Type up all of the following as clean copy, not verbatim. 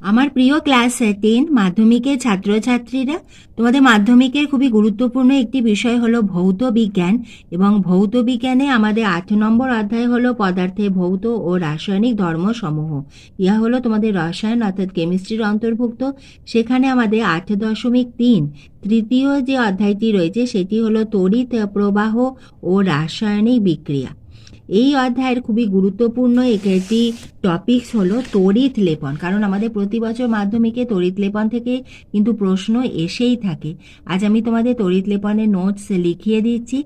আমার প্রিয় ক্লাস 10 মাধ্যমিকের ছাত্রছাত্রীরা, তোমাদের মাধ্যমিকের খুবই গুরুত্বপূর্ণ একটি বিষয় হলো ভৌত বিজ্ঞান। এবং ভৌত বিজ্ঞানে আমাদের 8 নম্বর অধ্যায় হলো পদার্থের ভৌত ও রাসায়নিক ধর্মসমূহ। ইহা হলো তোমাদের রসায়ন অর্থাৎ কেমিস্ট্রির অন্তর্ভুক্ত। সেখানে আমাদের 8.3 তৃতীয় যে অধ্যায়টি রয়েছে সেটি হলো তড়িৎ প্রবাহ ও রাসায়নিক বিক্রিয়া। এই অধ্যায়ের খুবই গুরুত্বপূর্ণ একটি টপিকস হলো তড়িৎ লেপন, কারণ আমাদের প্রতি বছর মাধ্যমিকে তড়িৎ লেপন থেকে কিন্তু প্রশ্ন এসেই থাকে। আজ আমি তোমাদের তড়িৎ লেপনের নোটস লিখিয়ে দিচ্ছি।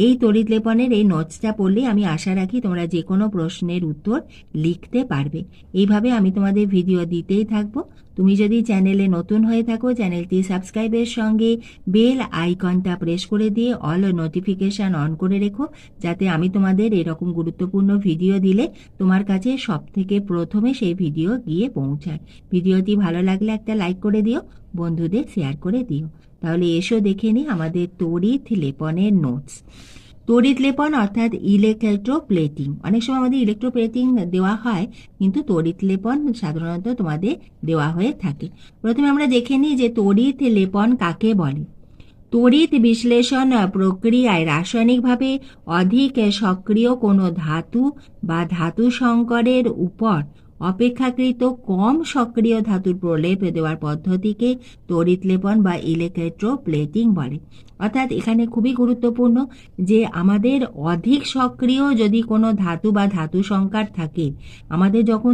এই তড়িৎ লেপনের এই নোটসটা পড়লে আমি আশা রাখি তোমরা যে কোনো প্রশ্নের উত্তর লিখতে পারবে। এইভাবে আমি তোমাদের ভিডিও দিতেই থাকবো। তুমি যদি চ্যানেলে নতুন হয়ে থাকো, চ্যানেলটি সাবস্ক্রাইবের সঙ্গে বেল আইকনটা প্রেস করে দিয়ে অল নোটিফিকেশান অন করে রেখো, যাতে আমি তোমাদের এরকম গুরুত্বপূর্ণ ভিডিও দিলে তোমার কাছে সব থেকে প্রথমে সেই ভিডিও গিয়ে পৌঁছায়। ভিডিওটি ভালো লাগলে একটা লাইক করে দিও, বন্ধুদের শেয়ার করে দিও। তাহলে এসো দেখে নিই আমাদের তড়িৎ লেপনের নোটস। তড়িৎ লেপন অর্থাৎ ইলেকট্রোপ্লেটিং। অনেক সময় আমাদের ইলেকট্রোপ্লেটিং দেওয়া হয়, কিন্তু তড়িৎ লেপন সাধারণত তোমাদের দেওয়া হয়ে থাকে। প্রথমে আমরা দেখে নিই যে তড়িৎ লেপন কাকে বলে। তড়িৎ বিশ্লেষণ প্রক্রিয়ায় রাসায়নিকভাবে অধিক সক্রিয় কোনো ধাতু বা ধাতু সংকরের উপর অপেক্ষাকৃত কম সক্রিয় ধাতুর প্রলেপ দেওয়ার পদ্ধতিকে তড়িৎ লেপন বা ইলেকট্রোপ্লেটিং বলে। অর্থাৎ এখানে খুবই গুরুত্বপূর্ণ যে আমাদের অধিক সক্রিয় যদি কোনো ধাতু বা ধাতু সংকর থাকে, আমাদের যখন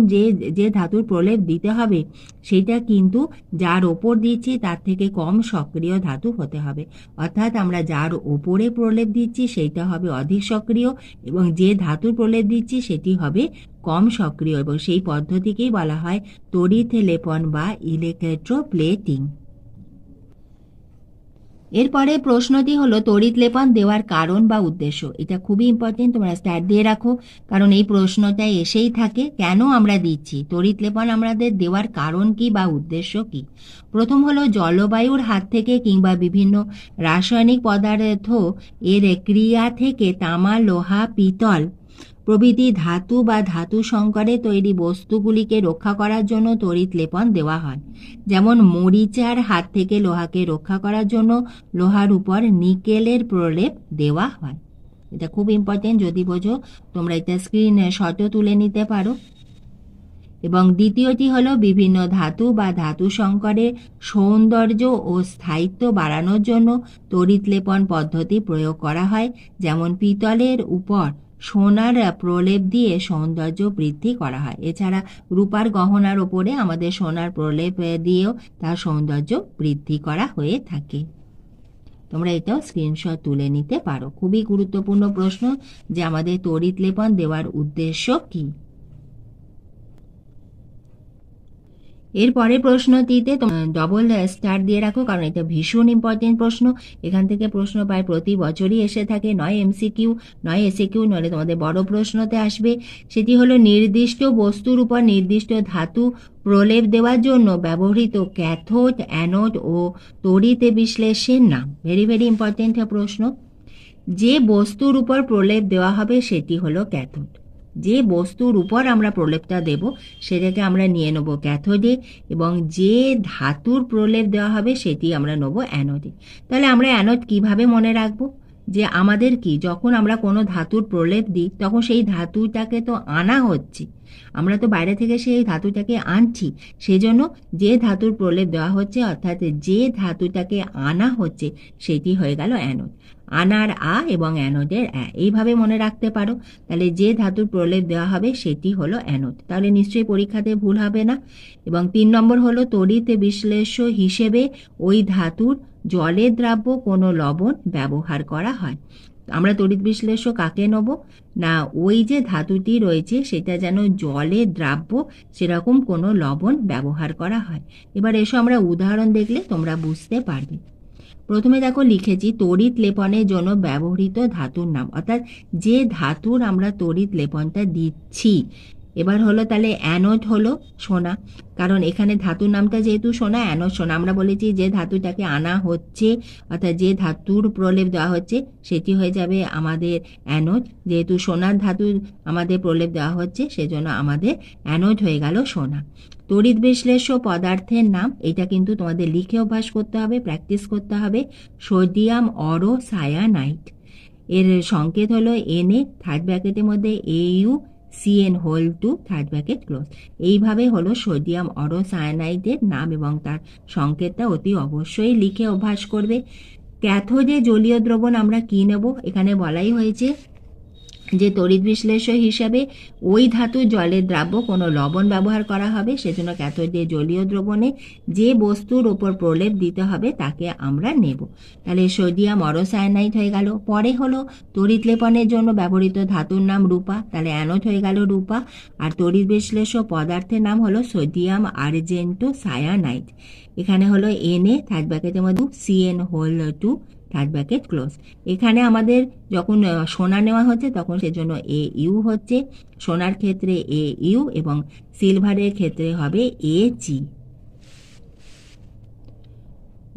যে ধাতুর প্রলেপ দিতে হবে সেটা কিন্তু যার ওপর দিচ্ছি তার থেকে কম সক্রিয় ধাতু হতে হবে। অর্থাৎ আমরা যার ওপরে প্রলেপ দিচ্ছি সেইটা হবে অধিক সক্রিয়, এবং যে ধাতুর প্রলেপ দিচ্ছি সেটি হবে কম সক্রিয়, এবং সেই পদ্ধতিকেই বলা হয় তড়িৎ লেপন বা ইলেকট্রোপ্লেটিং। এরপরে প্রশ্নটি হলো তড়িৎ লেপন দেওয়ার কারণ বা উদ্দেশ্য। এটা খুবই ইম্পর্টেন্ট, তোমরা স্টার দিয়ে রাখো, কারণ এই প্রশ্নটা এসেই থাকে। কেন আমরা দিচ্ছি তড়িৎ লেপন, আমাদের দেওয়ার কারণ কি বা উদ্দেশ্য কি? প্রথম হলো জলবায়ুর হাত থেকে কিংবা বিভিন্ন রাসায়নিক পদার্থ এর ক্রিয়া থেকে তামা, লোহা, পিতল প্রভৃতি ধাতু বা ধাতু সংকরে তৈরি বস্তুগুলিকে রক্ষা করার জন্য তড়িৎ লেপন দেওয়া হয়। যেমন মরিচার হাত থেকে লোহাকে রক্ষা করার জন্য লোহার উপর নিকেলের প্রলেপ দেওয়া হয়। এটা খুব ইম্পর্টেন্ট, যদি বোঝো তোমরা এটা স্ক্রিন শটও তুলে নিতে পারো। এবং দ্বিতীয়টি হলো বিভিন্ন ধাতু বা ধাতু সংকরে সৌন্দর্য ও স্থায়িত্ব বাড়ানোর জন্য তড়িৎ লেপন পদ্ধতি প্রয়োগ করা হয়। যেমন পিতলের উপর সোনার প্রলেপ দিয়ে সৌন্দর্য বৃদ্ধি করা হয়। এছাড়া রূপার গহনার ওপরে আমাদের সোনার প্রলেপ দিয়েও তার সৌন্দর্য বৃদ্ধি করা হয়ে থাকে। তোমরা এটাও স্ক্রিনশট তুলে নিতে পারো। খুবই গুরুত্বপূর্ণ প্রশ্ন যে আমাদের তড়িৎ লেপন দেওয়ার উদ্দেশ্য কী। এরপরে প্রশ্নটিতে ডবল স্টার দিয়ে রাখো, কারণ এটা ভীষণ ইম্পর্টেন্ট প্রশ্ন। এখান থেকে প্রশ্ন প্রায় প্রতি বছরই এসে থাকে, নয় এমসিকিউ নয় এসিকিউ, নইলে তোমাদের বড় প্রশ্নতে আসবে। সেটি হলো নির্দিষ্ট বস্তুর উপর নির্দিষ্ট ধাতু প্রলেপ দেওয়ার জন্য ব্যবহৃত ক্যাথোড, অ্যানোড ও তড়িৎ বিশ্লেষের নাম। ভেরি ভেরি ইম্পর্টেন্ট প্রশ্ন। যে বস্তুর উপর প্রলেপ দেওয়া হবে সেটি হলো ক্যাথোড। যে বস্তুর উপর আমরা প্রলেপটা দেব সেটাকে আমরা নিয়ে নেব ক্যাথোডে, এবং যে ধাতুর প্রলেপ দেওয়া হবে সেটি আমরা নেব অ্যানোডে। তাহলে আমরা অ্যানোড কিভাবে মনে রাখবো? যে আমাদের কি, যখন আমরা কোনো ধাতুর প্রলেপ দিই তখন সেই ধাতুটাকে তো আনা হচ্ছে, আমরা তো বাইরে থেকে সেই ধাতুটাকে আনছি। সেজন্য যে ধাতুর প্রলেপ দেওয়া হচ্ছে অর্থাৎ যে ধাতুটাকে আনা হচ্ছে সেটি হয়ে গেল অ্যানোড। আনার আ এবং অ্যানোডের অ্যা, এইভাবে মনে রাখতে পারো। তাহলে যে ধাতুর প্রলেপ দেওয়া হবে সেটি হলো অ্যানোড। তাহলে নিশ্চয়ই পরীক্ষাতে ভুল হবে না। এবং 3 নম্বর হলো তড়িৎ বিশ্লেষ্য হিসেবে ওই ধাতুর জলের দ্রাব্য কোনো লবণ ব্যবহার করা হয়। আমরা তড়িৎ বিশ্লেষ্য কাকে নেব না, ওই যে ধাতুটি রয়েছে সেটা যেন জলে দ্রাব্য সেরকম কোনো লবণ ব্যবহার করা হয়। এবার এসো আমরা উদাহরণ দেখলে তোমরা বুঝতে পারবে। প্রথমে দেখো লিখেছি তড়িৎ লেপনের জন্য ব্যবহৃত ধাতুর নাম, অর্থাৎ যে ধাতুর আমরা তড়িৎ লেপনটা দিচ্ছি এবার হলো তাহলে অ্যানোড হলো সোনা, কারণ এখানে ধাতুর নামটা যেহেতু সোনা, অ্যানোড সোনা। আমরা বলেছি যে ধাতুটাকে আনা হচ্ছে অর্থাৎ যে ধাতুর প্রলেপ দেওয়া হচ্ছে সেটি হয়ে যাবে আমাদের অ্যানোড। যেহেতু সোনার ধাতু আমাদের প্রলেপ দেওয়া হচ্ছে সেজন্য আমাদের অ্যানোড হয়ে গেল সোনা। তড়িৎ বিশ্লেষ্য পদার্থের নাম, এটা কিন্তু তোমাদের লিখে অভ্যাস করতে হবে, প্র্যাকটিস করতে হবে। সোডিয়াম অরোসায়ানাইড, এর সংকেত হলো Na, থার্ড ব্র্যাকেটের মধ্যে AuCN2 থার্ড ব্র্যাকেট ক্লোজ। এইভাবে হলো সোডিয়াম অরোসায়ানাইডের নাম এবং তার সংকেতটা অতি অবশ্যই লিখে অভ্যাস করবে। ক্যাথোডে জলীয় দ্রবণ আমরা কি নেব, এখানে বলাই হয়েছে যে তড়িৎ বিশ্লেষ্য হিসাবে ওই ধাতুর জলের দ্রাব্য কোনো লবণ ব্যবহার করা হবে, সেজন্য ক্যাথোডে জলীয় দ্রবণে যে বস্তুর ওপর প্রলেপ দিতে হবে তাকে আমরা নেব। তাহলে সোডিয়াম অরোসায়ানাইড হয়ে গেল। পরে হলো তড়িৎ লেপনের জন্য ব্যবহৃত ধাতুর নাম রূপা, তাহলে অ্যানোড হয়ে গেল রূপা। আর তড়িৎ বিশ্লেষ্য পদার্থের নাম হলো সোডিয়াম আর্জেন্টোসায়ানাইড। এখানে হলো Na, থার্ড ব্র্যাকেটের মধ্যে CN2 থার্ড ব্র্যাকেট ক্লোজ। এখানে আমাদের যখন সোনা নেওয়া হচ্ছে তখন সেজন্য Au হচ্ছে, সোনার ক্ষেত্রে Au এবং সিলভারের ক্ষেত্রে হবে Ag।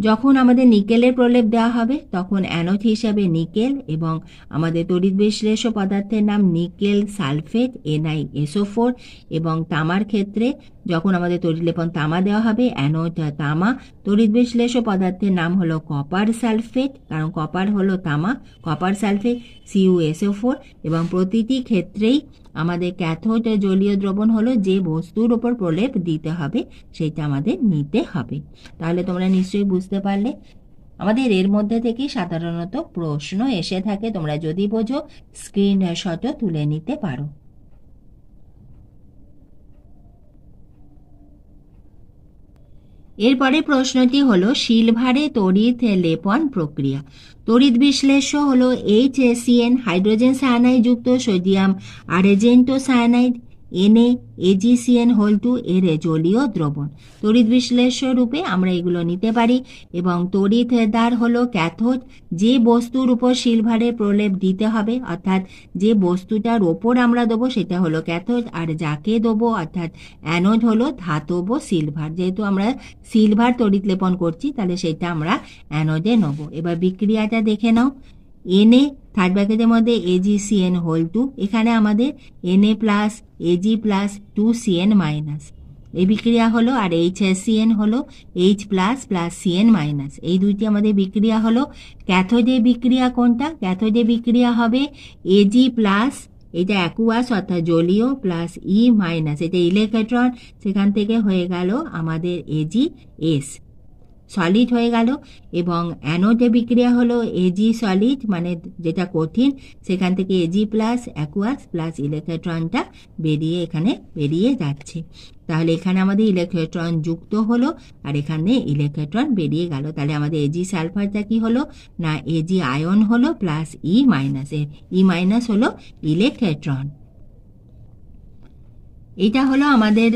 যখন আমাদের নিকেলের প্রলেপ দেওয়া হবে তখন অ্যানোড হিসাবে নিকেল এবং আমাদের তড়িৎ বিশ্লেষ্য পদার্থের নাম নিকেল সালফেট NiSO4। এবং তামার ক্ষেত্রে যখন আমাদের তড়িৎ লেপন তামা দেওয়া হবে অ্যানোড তামা। তড়িৎ বিশ্লেষ্য পদার্থের নাম হলো কপার সালফেট, কারণ কপার হলো তামা, কপার সালফেট CuSO4। এবং প্রতিটি ক্ষেত্রেই আমাদের ক্যাথোড জলীয় দ্রবণ হলো যে বস্তুর ওপর প্রলেপ দিতে হবে সেটা আমাদের নিতে হবে। তাহলে তোমরা নিশ্চয়ই বুঝতে পারলে। আমাদের এর মধ্যে থেকে সাধারণত প্রশ্ন এসে থাকে, তোমরা যদি বোঝো স্ক্রিনশটও তুলে নিতে পারো। এরপরে প্রশ্নটি হলো সিলভারে তড়িৎ লেপন প্রক্রিয়া। তড়িৎ বিশ্লেষ্য হলো HCN হাইড্রোজেন সায়ানাইড যুক্ত সোডিয়াম আর্জেন্টোসায়ানাইড NaAgCN2 এর জলীয় দ্রবণ। তড়িৎ বিশ্লেষ্য রূপে আমরা এগুলো নিতে পারি। এবং তড়িৎ দ্বার হলো ক্যাথোড, যে বস্তুর উপর সিলভারের প্রলেপ দিতে হবে অর্থাৎ যে বস্তুটার ওপর আমরা দেবো সেটা হলো ক্যাথোড, আর যাকে দেবো অর্থাৎ অ্যানোড হলো ধাতব সিলভার। যেহেতু আমরা সিলভার তড়িৎ লেপন করছি তাহলে সেটা আমরা অ্যানোডে নেব। এবার বিক্রিয়াটা দেখে নাও। Na, থার্ড ব্র্যাকেটের মধ্যে AgCN2, এখানে আমাদের Na plus Ag plus 2Cn minus, এই বিক্রিয়া হলো। আর HCN হলো H plus plus Cn minus, এই দুইটি আমাদের বিক্রিয়া হলো। ক্যাথোডে বিক্রিয়া কোনটা? ক্যাথোডে বিক্রিয়া হবে Ag প্লাস, এটা অ্যাকুয়াস অর্থাৎ জলীয়, প্লাস E মাইনাস, এটা ইলেকট্রন, সেখান থেকে হয়ে গেল আমাদের AgS সলিড হয়ে গেল। এবং অ্যানোডে বিক্রিয়া হলো Ag সলিড মানে যেটা কঠিন, সেখান থেকে Ag প্লাস অ্যাকুয়াস প্লাস ইলেকট্রনটা এখানে বেরিয়ে যাচ্ছে। তাহলে এখানে আমাদের ইলেকট্রন যুক্ত হলো আর এখানে ইলেকট্রন বেরিয়ে গেল। তাহলে আমাদের Ag সালফারটা কি হলো না Ag আয়ন হলো plus E minus, E minus হলো ইলেকট্রন। এটা হলো আমাদের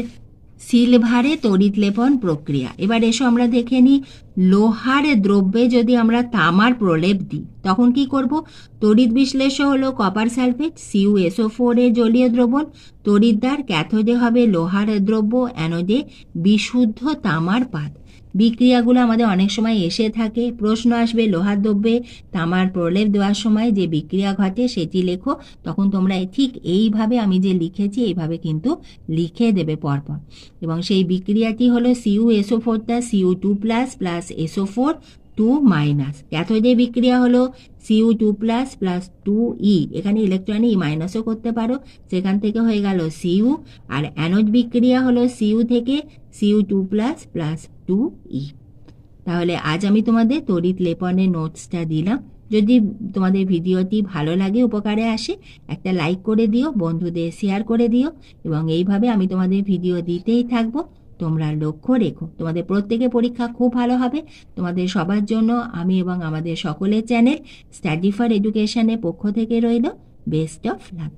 সিলভারে তড়িৎ লেপন প্রক্রিয়া। এবার এসো আমরা দেখে নিই লোহার দ্রব্যে যদি আমরা তামার প্রলেপ দিই তখন কি করব। তড়িৎ বিশ্লেষ্য হলো কপার সালফেট CuSO4 এর জলীয় দ্রবণ। তড়িৎদ্বার ক্যাথোডে হবে লোহার দ্রব্য, অ্যানোডে বিশুদ্ধ তামার পাত। বিক্রিয়াগুলো আমাদের অনেক সময় এসে থাকে, প্রশ্ন আসবে লোহার দ্রব্যে তামার প্রলেপ দেওয়ার সময় যে বিক্রিয়া ঘটে সেটি লেখো। তখন তোমরা ঠিক এইভাবে আমি যে লিখেছি এইভাবে কিন্তু লিখে দেবে পরপর। এবং সেই বিক্রিয়াটি হলো CuSO4টা Cu2 plus plus SO4 2 minus. ক্যাথোডে বিক্রিয়া হলো Cu2 প্লাস প্লাস 2E, এখানে ইলেকট্রনে E মাইনাসও করতে পারো, সেখান থেকে হয়ে গেল Cu। আর অ্যানোড বিক্রিয়া হলো Cu থেকে Cu2 প্লাস প্লাস 2E। তাহলে আজ আমি তোমাদের তড়িৎ লেপনের নোটসটা দিলাম। যদি তোমাদের ভিডিওটি ভালো লাগে, উপকারে আসে, একটা লাইক করে দিও, বন্ধুদের শেয়ার করে দিও এবং এইভাবে আমি তোমাদের ভিডিও দিতেই থাকবো। তোমরা লক্ষ্য রেখো তোমাদের প্রত্যেকের পরীক্ষা খুব ভালো হবে। তোমাদের সবার জন্য আমি এবং আমাদের সকলের চ্যানেল স্টাডি ফর এডুকেশনের পক্ষ থেকে রইল বেস্ট অফ লাক।